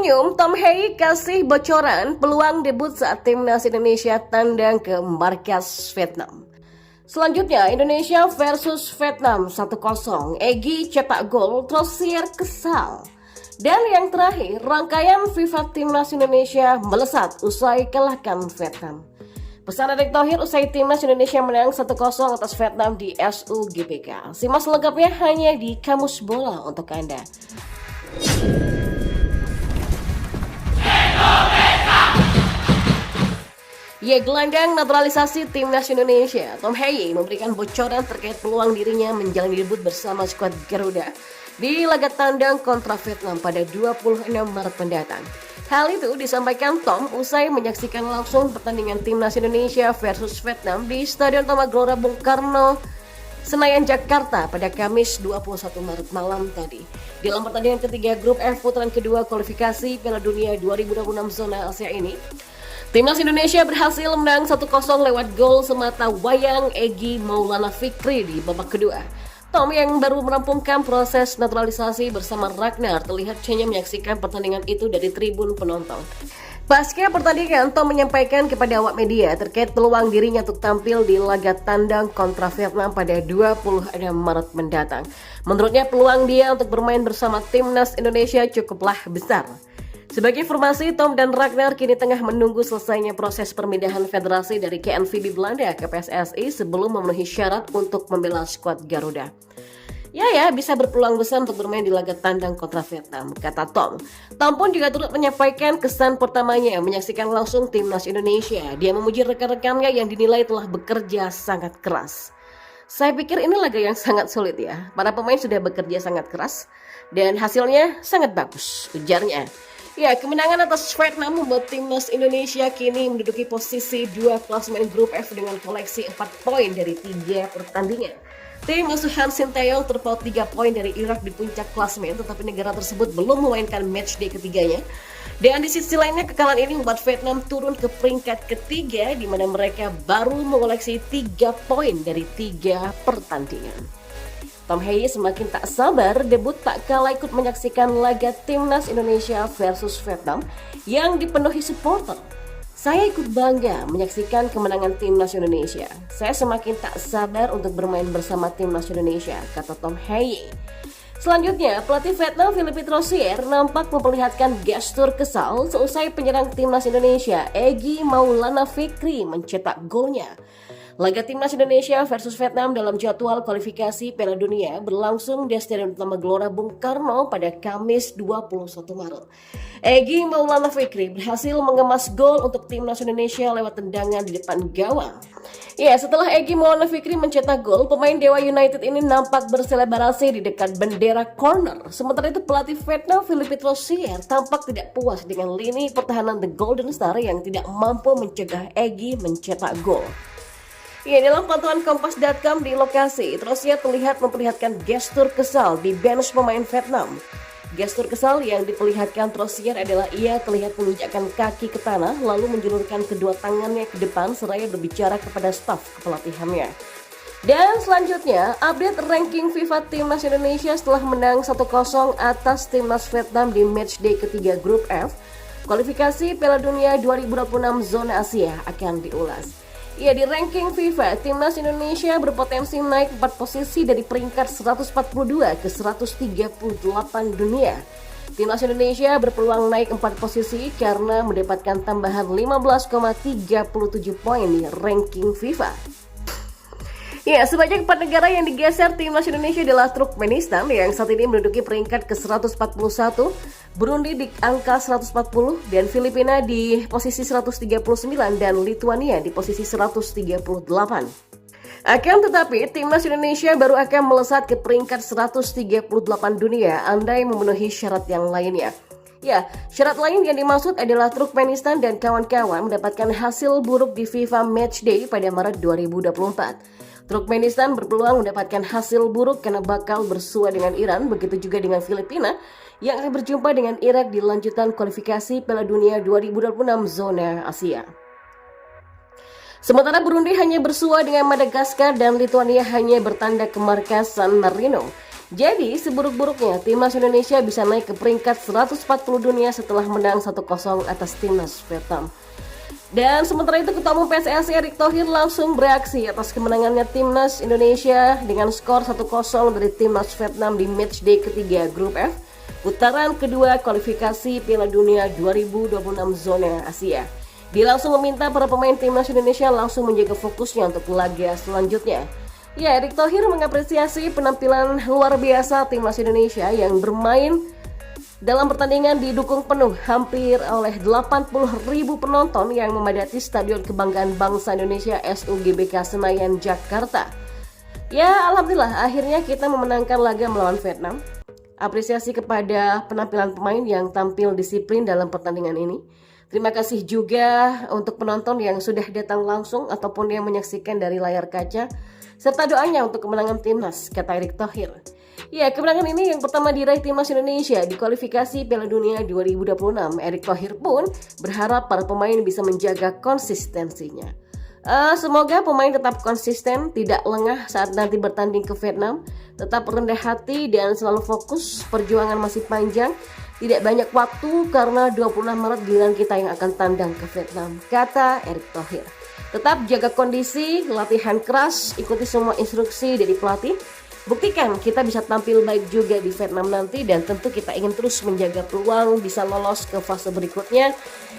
Senyum, Tom Hei kasih bocoran peluang debut saat timnas Indonesia tandang ke markas Vietnam. Selanjutnya, Indonesia versus Vietnam 1-0. Egy cetak gol, Trosier kesal. Dan yang terakhir, rangkaian FIFA Timnas Indonesia melesat usai kalahkan Vietnam. Pesan Erick Thohir usai Timnas Indonesia menang 1-0 atas Vietnam di SUGBK. Simak selengkapnya hanya di Kamus Bola untuk Anda. Gelandang naturalisasi Timnas Indonesia, Tom Hei memberikan bocoran terkait peluang dirinya menjalani debut bersama skuad Garuda di laga tandang kontra Vietnam pada 26 Maret mendatang. Hal itu disampaikan Tom usai menyaksikan langsung pertandingan Timnas Indonesia versus Vietnam di Stadion Utama Gelora Bung Karno, Senayan, Jakarta pada Kamis 21 Maret malam tadi. Dalam pertandingan ketiga grup F putaran kedua kualifikasi Piala Dunia 2026 zona Asia ini, Timnas Indonesia berhasil menang 1-0 lewat gol semata wayang Egy Maulana Fikri di babak kedua. Tom yang baru merampungkan proses naturalisasi bersama Ragnar terlihat hanya menyaksikan pertandingan itu dari tribun penonton. Pasca pertandingan, Tom menyampaikan kepada awak media terkait peluang dirinya untuk tampil di laga tandang kontra Vietnam pada 26 Maret mendatang. Menurutnya peluang dia untuk bermain bersama Timnas Indonesia cukuplah besar. Sebagai informasi, Tom dan Ragnar kini tengah menunggu selesainya proses perpindahan federasi dari KNVB Belanda ke PSSI sebelum memenuhi syarat untuk membela skuad Garuda. Ya, bisa berpeluang besar untuk bermain di laga tandang kontra Vietnam, kata Tom. Tom pun juga turut menyampaikan kesan pertamanya menyaksikan langsung Timnas Indonesia. Dia memuji rekan-rekannya yang dinilai telah bekerja sangat keras. Saya pikir ini laga yang sangat sulit ya. Para pemain sudah bekerja sangat keras dan hasilnya sangat bagus, ujarnya. Ya, kemenangan atas Vietnam membuat Timnas Indonesia kini menduduki posisi 2 klasemen grup F dengan koleksi 4 poin dari 3 pertandingan. Tim asuhan Sinteyong terpaut 3 poin dari Irak di puncak klasemen, tetapi negara tersebut belum memainkan matchday ketiganya. Dan di sisi lainnya, kekalahan ini membuat Vietnam turun ke peringkat ketiga, di mana mereka baru mengoleksi 3 poin dari 3 pertandingan. Tom Hei semakin tak sabar debut tak kalah ikut menyaksikan laga Timnas Indonesia versus Vietnam yang dipenuhi supporter. Saya ikut bangga menyaksikan kemenangan Timnas Indonesia. Saya semakin tak sabar untuk bermain bersama Timnas Indonesia, kata Tom Hei. Selanjutnya, pelatih Vietnam Philippe Trosier nampak memperlihatkan gestur kesal seusai penyerang Timnas Indonesia Egy Maulana Fikri mencetak golnya. Laga Timnas Indonesia versus Vietnam dalam jadwal kualifikasi Piala Dunia berlangsung di Stadion Utama Gelora Bung Karno pada Kamis 21 Maret. Egy Maulana Fikri berhasil mengemas gol untuk Timnas Indonesia lewat tendangan di depan gawang. Ya, setelah Egy Maulana Fikri mencetak gol, pemain Dewa United ini nampak berselebrasi di dekat bendera corner. Sementara itu pelatih Vietnam Philippe Trosier tampak tidak puas dengan lini pertahanan The Golden Star yang tidak mampu mencegah Egy mencetak gol. Ya, dalam pantauan Kompas.com di lokasi, Trosier terlihat memperlihatkan gestur kesal di bench pemain Vietnam. Gestur kesal yang diperlihatkan Trosier adalah ia terlihat menginjakkan kaki ke tanah lalu menjulurkan kedua tangannya ke depan seraya berbicara kepada staf kepelatihannya. Dan selanjutnya, update ranking FIFA Timnas Indonesia setelah menang 1-0 atas Timnas Vietnam di matchday ketiga grup F. Kualifikasi Piala Dunia 2026 zona Asia akan diulas. Ya, di ranking FIFA, Timnas Indonesia berpotensi naik 4 posisi dari peringkat 142 ke 138 dunia. Timnas Indonesia berpeluang naik 4 posisi karena mendapatkan tambahan 15,37 poin di ranking FIFA. Ya, sebanyak 4 negara yang digeser Timnas Indonesia adalah Turkmenistan yang saat ini menduduki peringkat ke-141, Burundi di angka 140, dan Filipina di posisi 139, dan Lituania di posisi 138. Akan tetapi, Timnas Indonesia baru akan melesat ke peringkat 138 dunia andai memenuhi syarat yang lainnya. Ya, syarat lain yang dimaksud adalah Turkmenistan dan kawan-kawan mendapatkan hasil buruk di FIFA Matchday pada Maret 2024. Turkmenistan berpeluang mendapatkan hasil buruk karena bakal bersua dengan Iran, begitu juga dengan Filipina yang akan berjumpa dengan Irak di lanjutan kualifikasi Piala Dunia 2026 zona Asia. Sementara Burundi hanya bersua dengan Madagaskar dan Lituania hanya bertanda ke markas San Marino. Jadi seburuk-buruknya timnas Indonesia bisa naik ke peringkat 140 dunia setelah menang 1-0 atas timnas Vietnam. Dan sementara itu Ketua Umum PSSI Erick Thohir langsung bereaksi atas kemenangannya timnas Indonesia dengan skor 1-0 dari timnas Vietnam di matchday ketiga Grup F, putaran kedua kualifikasi Piala Dunia 2026 zona Asia. Dia langsung meminta para pemain timnas Indonesia langsung menjaga fokusnya untuk laga selanjutnya. Ya, Erick Thohir mengapresiasi penampilan luar biasa timnas Indonesia yang bermain dalam pertandingan didukung penuh hampir oleh 80.000 penonton yang memadati Stadion Kebanggaan Bangsa Indonesia SUGBK Senayan, Jakarta. Ya, alhamdulillah akhirnya kita memenangkan laga melawan Vietnam. Apresiasi kepada penampilan pemain yang tampil disiplin dalam pertandingan ini. Terima kasih juga untuk penonton yang sudah datang langsung ataupun yang menyaksikan dari layar kaca, serta doanya untuk kemenangan timnas, kata Erick Thohir. Ya, kemenangan ini yang pertama diraih timnas Indonesia di kualifikasi Piala Dunia 2026. Erick Thohir pun berharap para pemain bisa menjaga konsistensinya. Semoga pemain tetap konsisten, tidak lengah saat nanti bertanding ke Vietnam, tetap rendah hati dan selalu fokus, perjuangan masih panjang, tidak banyak waktu karena 26 Maret giliran kita yang akan tandang ke Vietnam, kata Erick Thohir. Tetap jaga kondisi, latihan keras, ikuti semua instruksi dari pelatih. Buktikan kita bisa tampil baik juga di Vietnam nanti dan tentu kita ingin terus menjaga peluang bisa lolos ke fase berikutnya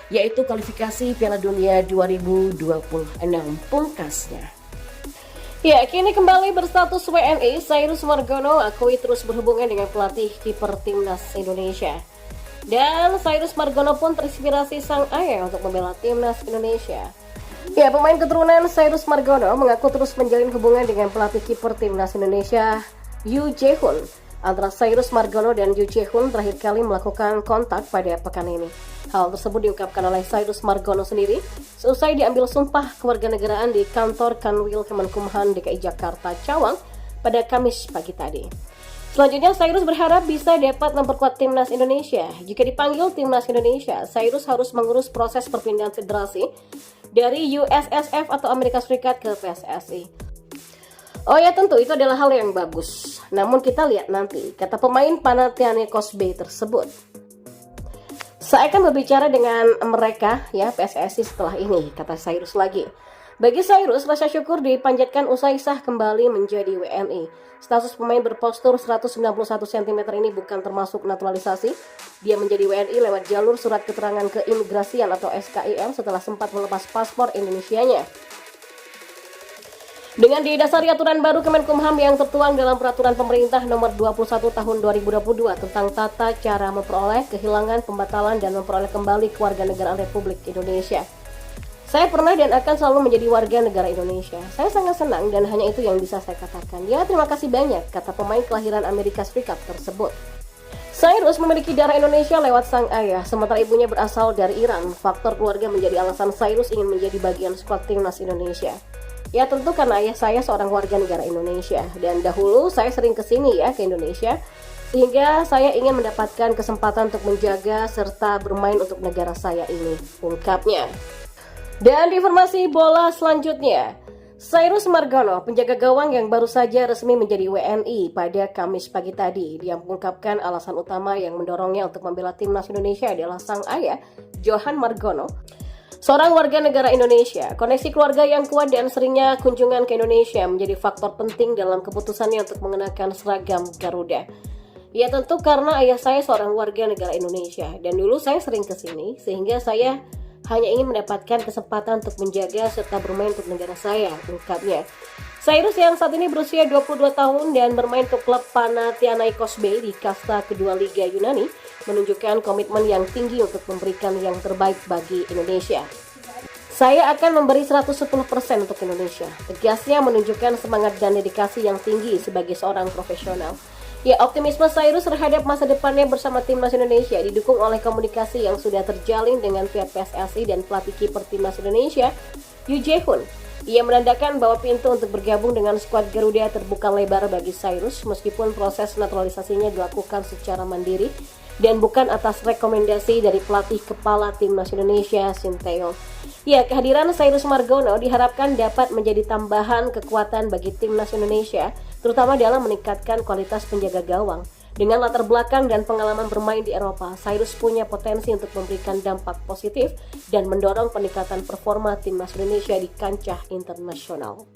yaitu kualifikasi Piala Dunia 2026 pungkasnya. Ya, kini kembali berstatus WNI, Cyrus Margono akui terus berhubungan dengan pelatih kiper timnas Indonesia. Dan Cyrus Margono pun terinspirasi sang ayah untuk membela timnas Indonesia. Ya, pemain keturunan Cyrus Margono mengaku terus menjalin hubungan dengan pelatih kiper timnas Indonesia, Yoo Jae-hoon. Antara Cyrus Margono dan Yoo Jae-hoon terakhir kali melakukan kontak pada pekan ini. Hal tersebut diungkapkan oleh Cyrus Margono sendiri seusai diambil sumpah kewarganegaraan di kantor Kanwil Kemenkumham DKI Jakarta Cawang pada Kamis pagi tadi. Selanjutnya, Cyrus berharap bisa dapat memperkuat timnas Indonesia. Jika dipanggil timnas Indonesia, Cyrus harus mengurus proses perpindahan federasi dari USSF atau Amerika Serikat ke PSSI. Oh ya, tentu itu adalah hal yang bagus. Namun kita lihat nanti, kata pemain Panathinaikos Bay tersebut. Saya akan berbicara dengan mereka ya PSSI setelah ini, kata Cyrus lagi. Bagi Cyrus, rasa syukur dipanjatkan usai sah kembali menjadi WNI. Status pemain berpostur 191 cm ini bukan termasuk naturalisasi. Dia menjadi WNI lewat jalur surat keterangan keimigrasian atau SKIM setelah sempat melepas paspor Indonesianya. Dengan didasari aturan baru Kemenkumham yang tertuang dalam Peraturan Pemerintah Nomor 21 Tahun 2022 tentang tata cara memperoleh, kehilangan, pembatalan, dan memperoleh kembali kewarganegaraan Republik Indonesia. Saya pernah dan akan selalu menjadi warga negara Indonesia. Saya sangat senang dan hanya itu yang bisa saya katakan. Ya, terima kasih banyak, kata pemain kelahiran Amerika Serikat tersebut. Cyrus memiliki darah Indonesia lewat sang ayah, sementara ibunya berasal dari Iran. Faktor keluarga menjadi alasan Cyrus ingin menjadi bagian skuad timnas Indonesia. Ya, tentu karena ayah saya seorang warga negara Indonesia. Dan dahulu saya sering kesini ya ke Indonesia, sehingga saya ingin mendapatkan kesempatan untuk menjaga serta bermain untuk negara saya ini, ungkapnya. Dan di informasi bola selanjutnya, Cyrus Margono, penjaga gawang yang baru saja resmi menjadi WNI pada Kamis pagi tadi, dia mengungkapkan alasan utama yang mendorongnya untuk membela timnas Indonesia adalah sang ayah, Johan Margono, seorang warga negara Indonesia. Koneksi keluarga yang kuat dan seringnya kunjungan ke Indonesia menjadi faktor penting dalam keputusannya untuk mengenakan seragam Garuda. Ya, tentu karena ayah saya seorang warga negara Indonesia dan dulu saya sering ke sini sehingga saya hanya ingin mendapatkan kesempatan untuk menjaga serta bermain untuk negara saya, ungkapnya. Cyrus yang saat ini berusia 22 tahun dan bermain untuk klub Panathinaikos Bay di kasta kedua Liga Yunani menunjukkan komitmen yang tinggi untuk memberikan yang terbaik bagi Indonesia. Saya akan memberi 110% untuk Indonesia. Tegasnya menunjukkan semangat dan dedikasi yang tinggi sebagai seorang profesional. Ya, optimisme Cyrus terhadap masa depannya bersama timnas Indonesia didukung oleh komunikasi yang sudah terjalin dengan pihak PSSI dan pelatih kiper timnas Indonesia, Yoo Jae-hoon. Ia menandakan bahwa pintu untuk bergabung dengan skuad Garuda terbuka lebar bagi Cyrus meskipun proses naturalisasinya dilakukan secara mandiri dan bukan atas rekomendasi dari pelatih kepala timnas Indonesia, Shin Tae-yong. Ya, kehadiran Cyrus Margono diharapkan dapat menjadi tambahan kekuatan bagi timnas Indonesia terutama dalam meningkatkan kualitas penjaga gawang. Dengan latar belakang dan pengalaman bermain di Eropa, Cyrus punya potensi untuk memberikan dampak positif dan mendorong peningkatan performa timnas Indonesia di kancah internasional.